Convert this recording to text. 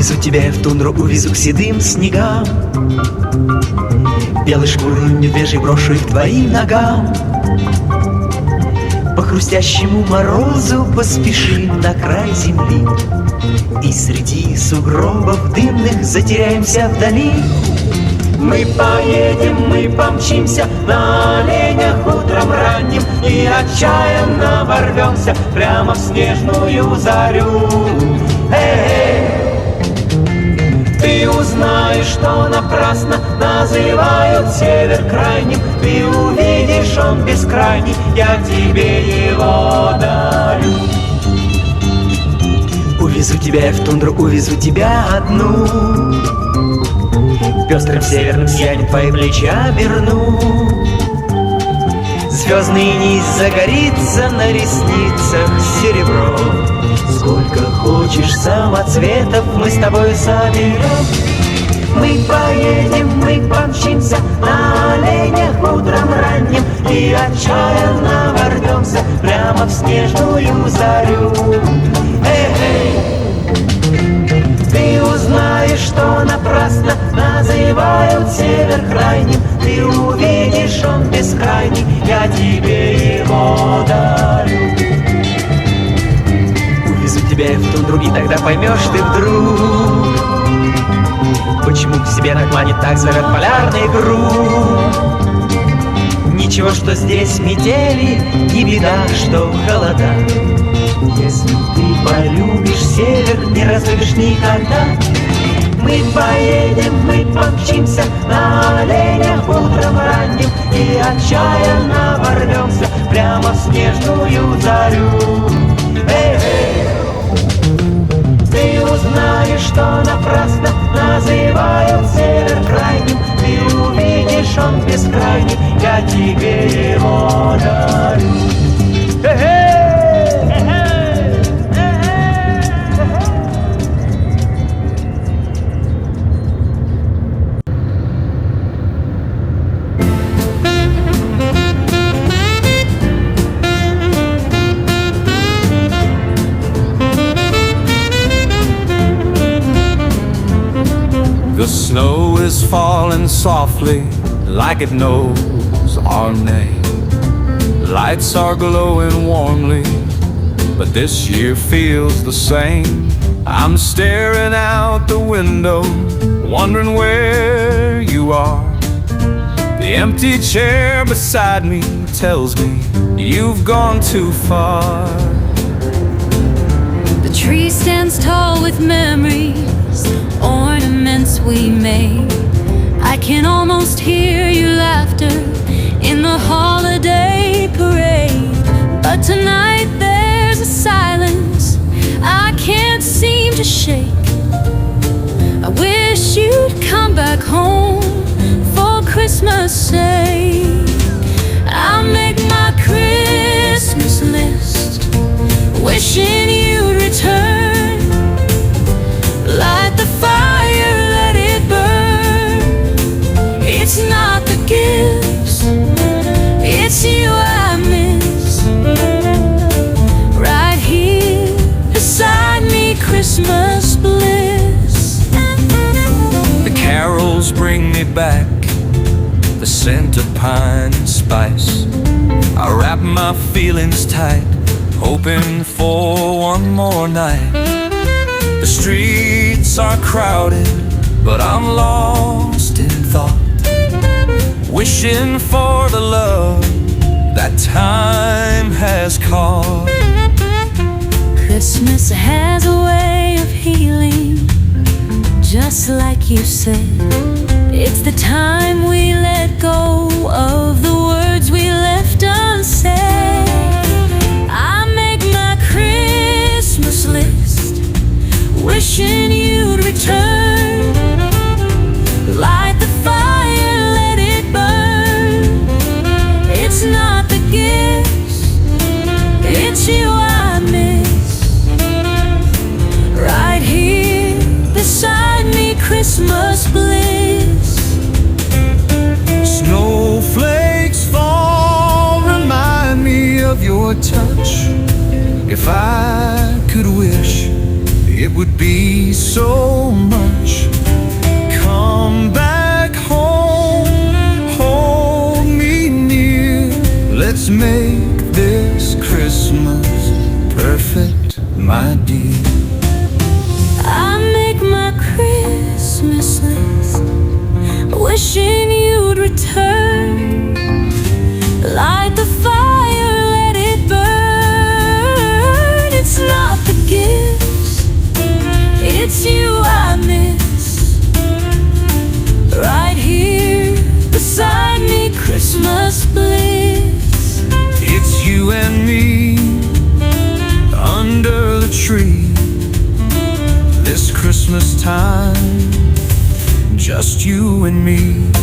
Увезу тебя в тундру, увезу к седым снегам. Белой шкуры медвежий брошу их твоим ногам. По хрустящему морозу поспешим на край земли, и среди сугробов дымных затеряемся вдали. Мы поедем, мы помчимся на оленях утром ранним, и отчаянно ворвемся прямо в снежную зарю. Ты узнаешь, что напрасно называют север крайним. Ты увидишь, он бескрайний, я тебе его дарю. Увезу тебя в тундру, увезу тебя одну. Пестрым северным сиянием твои плечи оберну. Звездный низ загорится на ресницах серебро. Сколько хочешь самоцветов мы с тобой соберем. Мы поедем, мы помчимся на оленях утром ранним, и отчаянно ворвемся прямо в снежную зарю. Ты узнаешь, что напрасно называют север крайним. Ты увидишь, он бескрайний, я тебе его дарю. Увезу тебя в тундру, и тогда поймешь ты вдруг, почему к себе на клане так зовет полярный круг. Ничего, что здесь метели, не беда, что холода. Если ты полюбишь север, не разлюбишь никогда. Мы поедем, мы помчимся на оленях утром ранним, и отчаянно ворвемся прямо в снежную зарю. Ты узнаешь, что напрасно называют север крайним. Ты увидишь, он бескрайний, я тебе его дарю. The snow is falling softly like it knows our name. Lights are glowing warmly, but this year feels the same. I'm staring out the window, wondering where you are. The empty chair beside me tells me you've gone too far. The tree stands tall with memories, ornaments we made. I can almost hear your laughter in the holiday parade. But tonight there's a silence I can't seem to shake. I wish you'd come back home for Christmas sake. I'll make my Christmas list, wishing you'd return. Light the fire, let it burn. It's not the gifts, it's you I miss. Right here beside me, Christmas bliss. The carols bring me back, the scent of pine and spice. I wrap my feelings tight, hoping for one more night. The streets are crowded, but I'm lost in thought, wishing for the love that time has caught. Christmas has a way of healing, just like you said. It's the time we let go of the words we left unsaid. I make my Christmas list, wishing you'd return. Light the fire, let it burn. It's not the gifts, it's you I miss. Right here beside me, Christmas bliss. Snowflakes fall, remind me of your touch. If I could wish it would be so much. Come back home, hold me near. Let's make this Christmas perfect, my dear. I make my Christmas list, wishing you'd return. Light the fire, let it burn. It's not the gifts, it's you I miss. Right here beside me, Christmas bliss. It's you and me under the tree this Christmas time, just you and me.